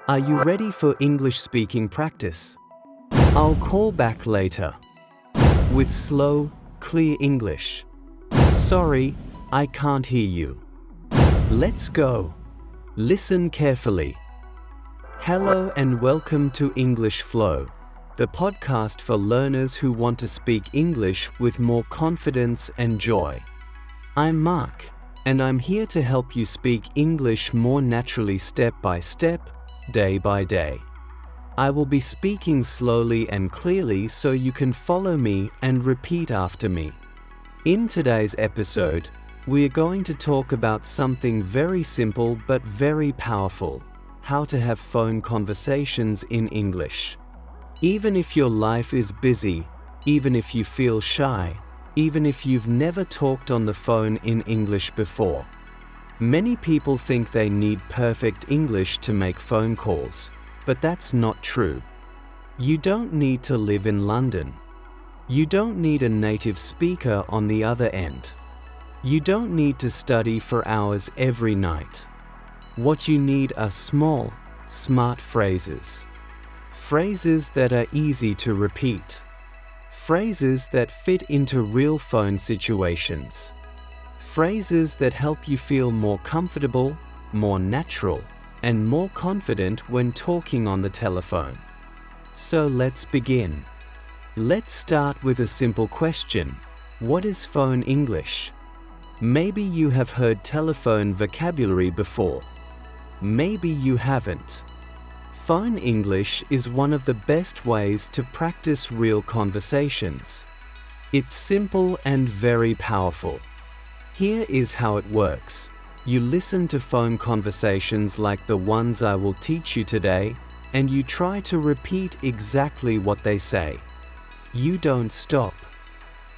Are you ready for English speaking practice? I'll call back later. With slow, clear English. Sorry, I can't hear you. Let's go. Listen carefully. Hello and welcome to English Flow, the podcast for learners who want to speak English with more confidence and joy. I'm Mark, and I'm here to help you speak English more naturally step by step, day by day. I will be speaking slowly and clearly so you can follow me and repeat after me. In today's episode, we are going to talk about something very simple but very powerful: how to have phone conversations in English. Even if your life is busy, even if you feel shy, even if you've never talked on the phone in English before. Many people think they need perfect English to make phone calls, but that's not true. You don't need to live in London. You don't need a native speaker on the other end. You don't need to study for hours every night. What you need are small, smart phrases. Phrases that are easy to repeat. Phrases that fit into real phone situations. Phrases that help you feel more comfortable, more natural, and more confident when talking on the telephone. So let's begin. Let's start with a simple question. What is phone English? Maybe you have heard telephone vocabulary before. Maybe you haven't. Phone English is one of the best ways to practice real conversations. It's simple and very powerful. Here is how it works. You listen to phone conversations like the ones I will teach you today, and you try to repeat exactly what they say. You don't stop.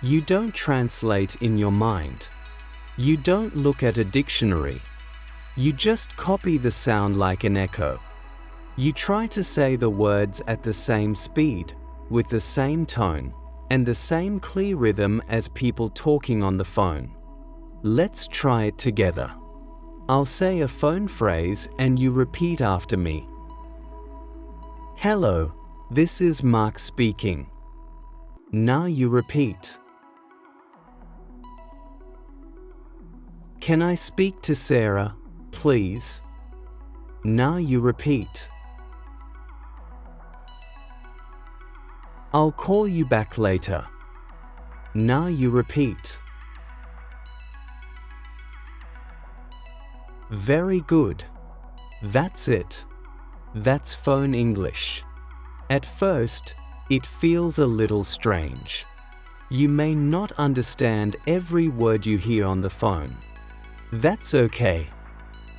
You don't translate in your mind. You don't look at a dictionary. You just copy the sound like an echo. You try to say the words at the same speed, with the same tone, and the same clear rhythm as people talking on the phone. Let's try it together. I'll say a phone phrase and you repeat after me. Hello, this is Mark speaking. Now you repeat. Can I speak to Sarah, please? Now you repeat. I'll call you back later. Now you repeat. Very good. That's it. That's phone English. At first, it feels a little strange. You may not understand every word you hear on the phone. That's okay.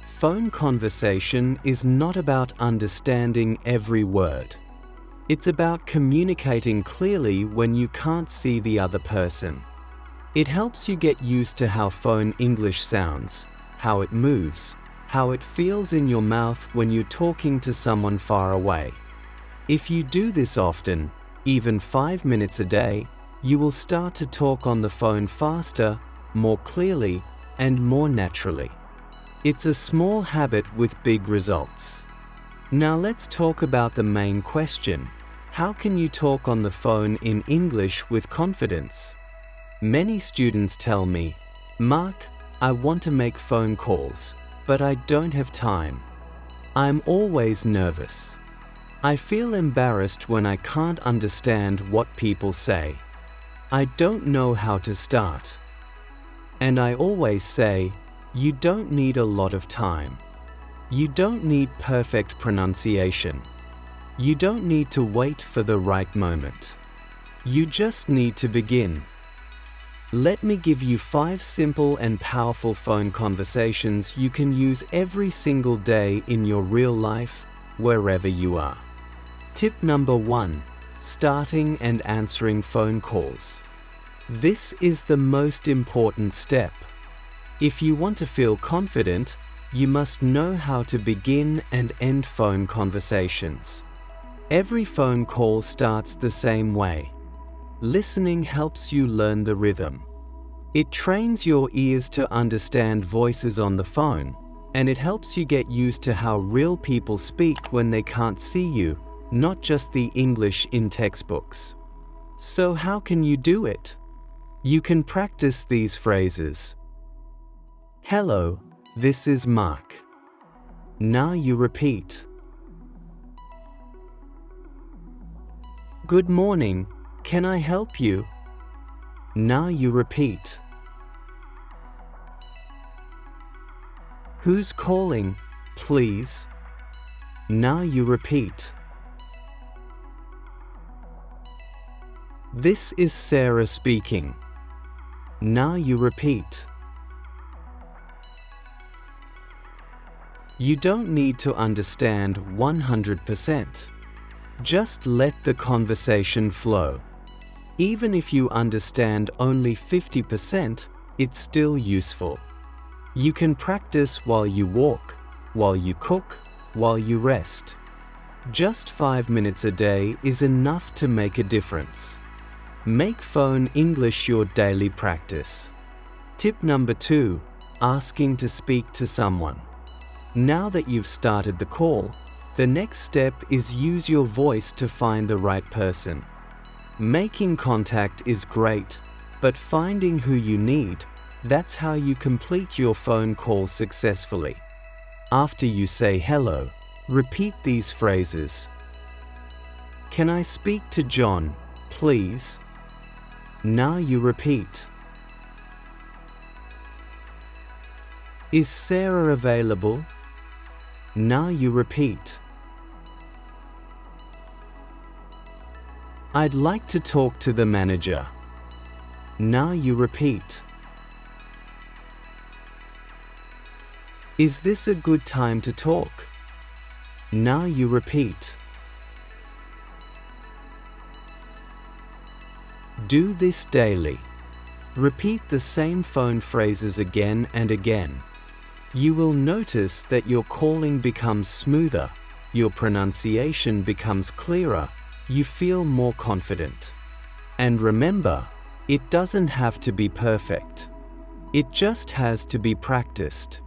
Phone conversation is not about understanding every word. It's about communicating clearly when you can't see the other person. It helps you get used to how phone English sounds, how it moves, how it feels in your mouth when you're talking to someone far away. If you do this often, even 5 minutes a day, you will start to talk on the phone faster, more clearly, and more naturally. It's a small habit with big results. Now let's talk about the main question. How can you talk on the phone in English with confidence? Many students tell me, Mark, I want to make phone calls, but I don't have time. I'm always nervous. I feel embarrassed when I can't understand what people say. I don't know how to start. And I always say, you don't need a lot of time. You don't need perfect pronunciation. You don't need to wait for the right moment. You just need to begin. Let me give you 5 simple and powerful phone conversations you can use every single day in your real life, wherever you are. Tip number 1. Starting and answering phone calls. This is the most important step. If you want to feel confident, you must know how to begin and end phone conversations. Every phone call starts the same way. Listening helps you learn the rhythm. It trains your ears to understand voices on the phone, and it helps you get used to how real people speak when they can't see you, not just the English in textbooks. So how can you do it? You can practice these phrases. Hello, this is Mark. Now you repeat. Good morning, can I help you? Now you repeat. Who's calling, please? Now you repeat. This is Sarah speaking. Now you repeat. You don't need to understand 100%. Just let the conversation flow. Even if you understand only 50%, it's still useful. You can practice while you walk, while you cook, while you rest. Just 5 minutes a day is enough to make a difference. Make phone English your daily practice. Tip number 2, asking to speak to someone. Now that you've started the call, the next step is use your voice to find the right person. Making contact is great, but finding who you need, that's how you complete your phone call successfully. After you say hello, repeat these phrases. Can I speak to John, please? Now you repeat. Is Sarah available? Now you repeat. I'd like to talk to the manager. Now you repeat. Is this a good time to talk? Now you repeat. Do this daily. Repeat the same phone phrases again and again. You will notice that your calling becomes smoother, your pronunciation becomes clearer, you feel more confident. And remember, it doesn't have to be perfect. It just has to be practiced.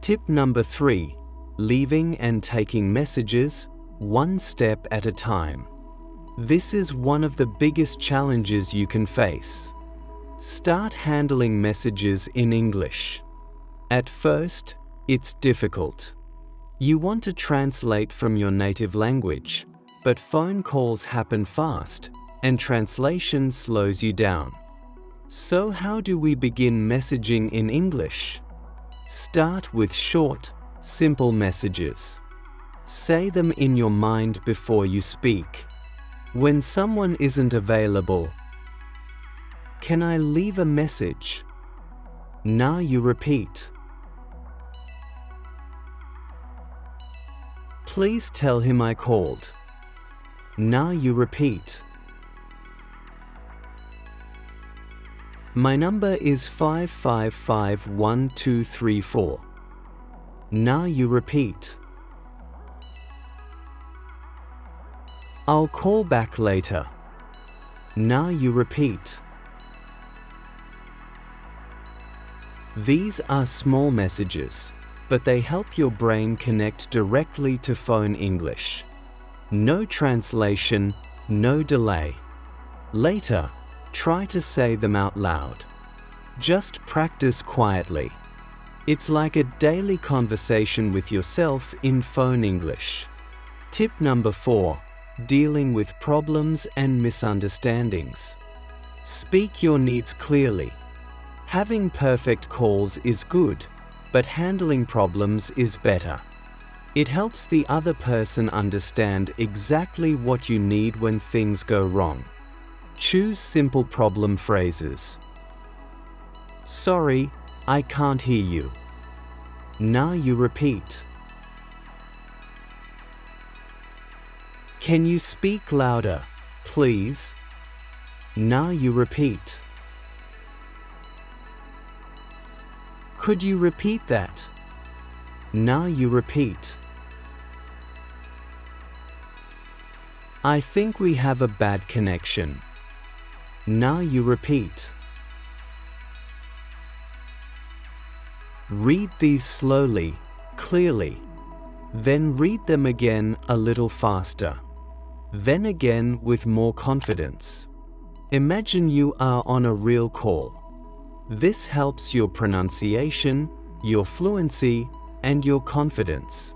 Tip number 3, leaving and taking messages one step at a time. This is one of the biggest challenges you can face. Start handling messages in English. At first, it's difficult. You want to translate from your native language, but phone calls happen fast, and translation slows you down. So how do we begin messaging in English? Start with short, simple messages. Say them in your mind before you speak. When someone isn't available, can I leave a message? Now you repeat. Please tell him I called. Now you repeat. My number is 5551234. Now you repeat. I'll call back later. Now you repeat. These are small messages, but they help your brain connect directly to phone English. No translation, no delay. Later, try to say them out loud. Just practice quietly. It's like a daily conversation with yourself in phone English. Tip number 4, dealing with problems and misunderstandings. Speak your needs clearly. Having perfect calls is good, but handling problems is better. It helps the other person understand exactly what you need when things go wrong. Choose simple problem phrases. Sorry, I can't hear you. Now you repeat. Can you speak louder, please? Now you repeat. Could you repeat that? Now you repeat. I think we have a bad connection. Now you repeat. Read these slowly, clearly. Then read them again a little faster. Then again with more confidence. Imagine you are on a real call. This helps your pronunciation, your fluency, and your confidence.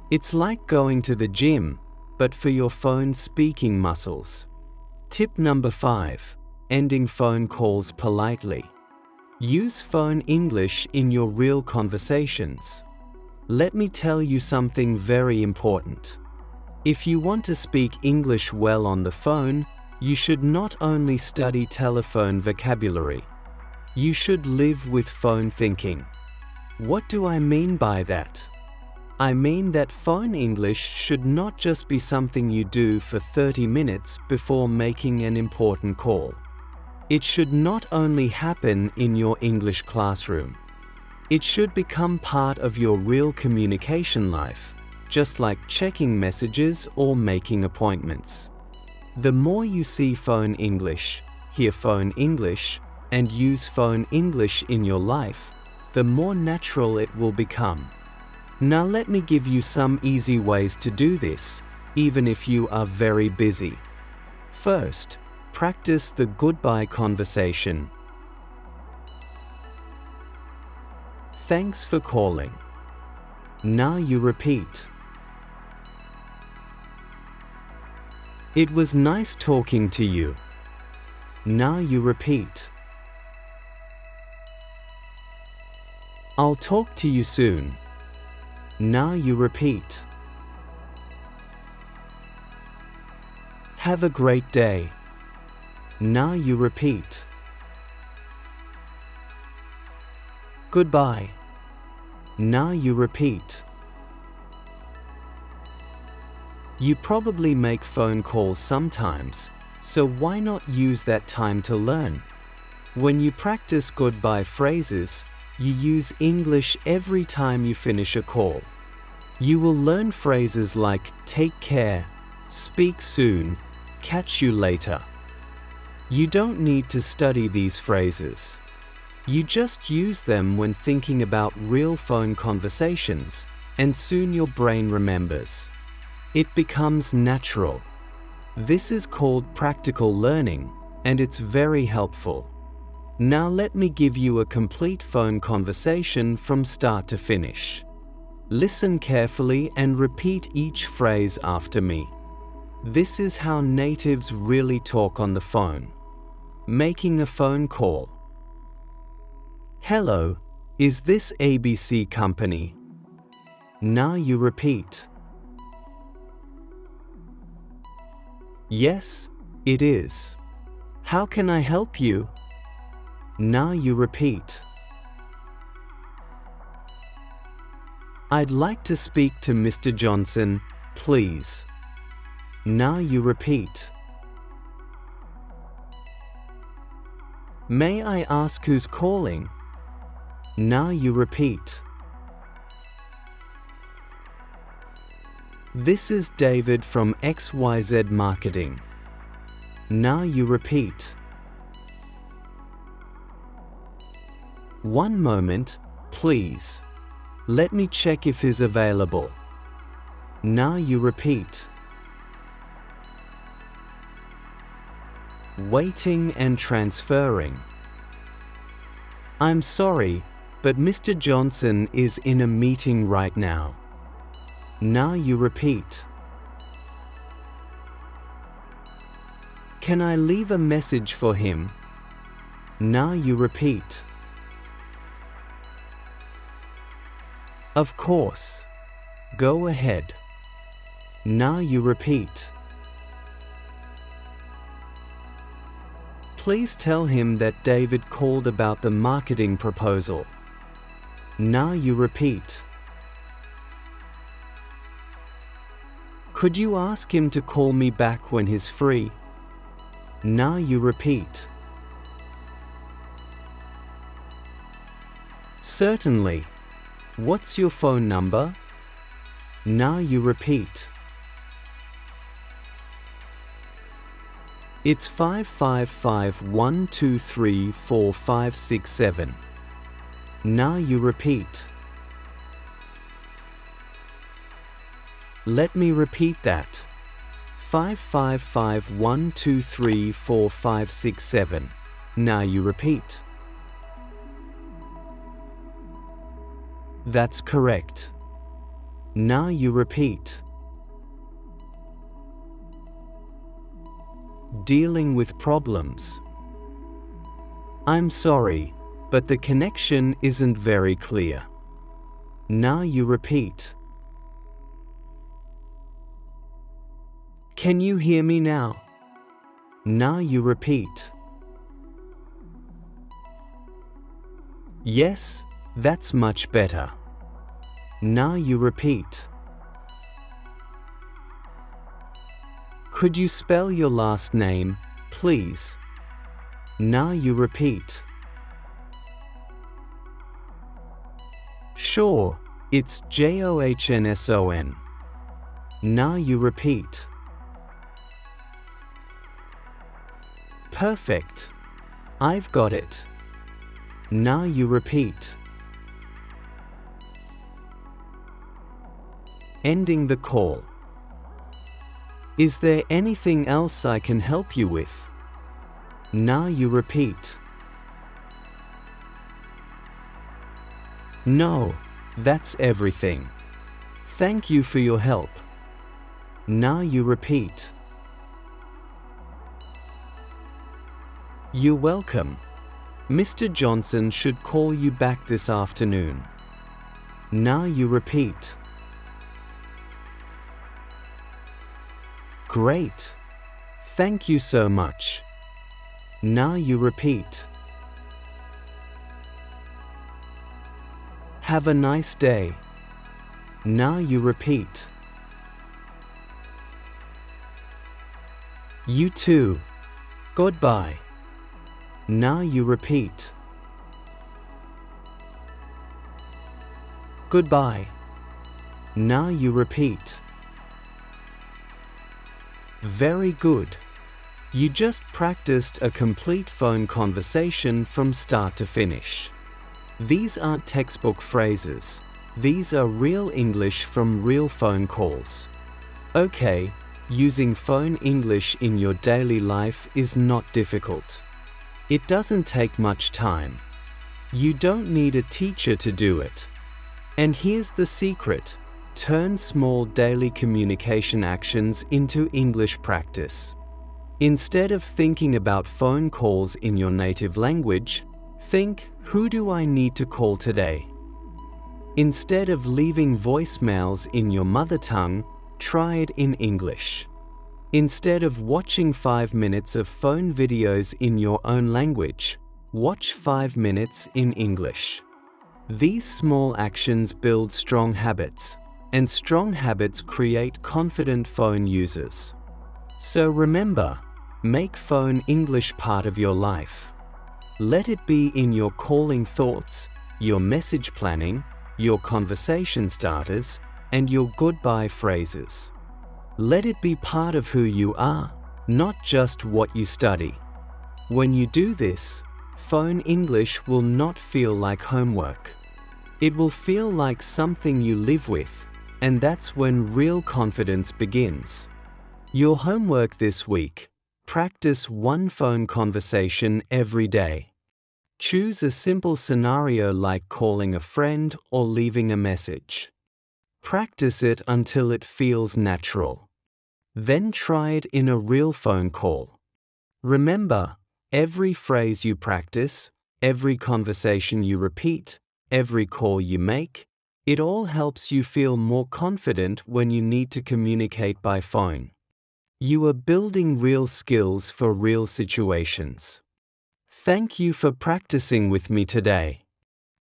It's like going to the gym, but for your phone speaking muscles. Tip number 5. Ending phone calls politely. Use phone English in your real conversations. Let me tell you something very important. If you want to speak English well on the phone, you should not only study telephone vocabulary. You should live with phone thinking. What do I mean by that? I mean that phone English should not just be something you do for 30 minutes before making an important call. It should not only happen in your English classroom. It should become part of your real communication life, just like checking messages or making appointments. The more you see phone English, hear phone English, and use phone English in your life, the more natural it will become. Now let me give you some easy ways to do this, even if you are very busy. First, practice the goodbye conversation. Thanks for calling. Now you repeat. It was nice talking to you. Now you repeat. I'll talk to you soon. Now you repeat. Have a great day. Now you repeat. Goodbye. Now you repeat. You probably make phone calls sometimes, so why not use that time to learn? When you practice goodbye phrases, you use English every time you finish a call. You will learn phrases like take care, speak soon, catch you later. You don't need to study these phrases. You just use them when thinking about real phone conversations, and soon your brain remembers. It becomes natural. This is called practical learning, and it's very helpful. Now let me give you a complete phone conversation from start to finish. Listen carefully and repeat each phrase after me. This is how natives really talk on the phone. Making a phone call. Hello, is this ABC company? Now you repeat. Yes, it is. How can I help you? Now you repeat. I'd like to speak to Mr. Johnson, please. Now you repeat. May I ask who's calling? Now you repeat. This is David from XYZ Marketing. Now you repeat. One moment, please. Let me check if he's available. Now you repeat. Waiting and transferring. I'm sorry, but Mr. Johnson is in a meeting right now. Now you repeat. Can I leave a message for him? Now you repeat. Of course. Go ahead. Now you repeat. Please tell him that David called about the marketing proposal. Now you repeat. Could you ask him to call me back when he's free? Now you repeat. Certainly. What's your phone number? Now you repeat. It's 555-123-4567. Now you repeat. Let me repeat that. 5551234567. Now you repeat. That's correct. Now you repeat. Dealing with problems. I'm sorry, but the connection isn't very clear. Now you repeat. Can you hear me now? Now you repeat. Yes, that's much better. Now you repeat. Could you spell your last name, please? Now you repeat. Sure, it's Johnsson. Now you repeat. Perfect. I've got it. Now you repeat. Ending the call. Is there anything else I can help you with? Now you repeat. No, that's everything. Thank you for your help. Now you repeat. You're welcome. Mr. Johnson should call you back this afternoon. Now you repeat. Great. Thank you so much. Now you repeat. Have a nice day. Now you repeat. You too. Goodbye. Now you repeat. Goodbye. Now you repeat. Very good. You just practiced a complete phone conversation from start to finish. These aren't textbook phrases. These are real English from real phone calls. Okay, using phone English in your daily life is not difficult. It doesn't take much time. You don't need a teacher to do it. And here's the secret. Turn small daily communication actions into English practice. Instead of thinking about phone calls in your native language, think, who do I need to call today? Instead of leaving voicemails in your mother tongue, try it in English. Instead of watching 5 minutes of phone videos in your own language, watch 5 minutes in English. These small actions build strong habits, and strong habits create confident phone users. So remember, make phone English part of your life. Let it be in your calling thoughts, your message planning, your conversation starters, and your goodbye phrases. Let it be part of who you are, not just what you study. When you do this, phone English will not feel like homework. It will feel like something you live with, and that's when real confidence begins. Your homework this week: practice one phone conversation every day. Choose a simple scenario like calling a friend or leaving a message. Practice it until it feels natural. Then try it in a real phone call. Remember, every phrase you practice, every conversation you repeat, every call you make, it all helps you feel more confident when you need to communicate by phone. You are building real skills for real situations. Thank you for practicing with me today.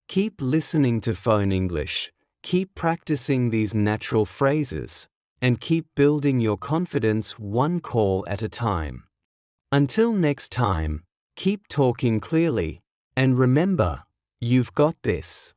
Keep listening to Phone English, keep practicing these natural phrases, and keep building your confidence one call at a time. Until next time, keep talking clearly, and remember, you've got this.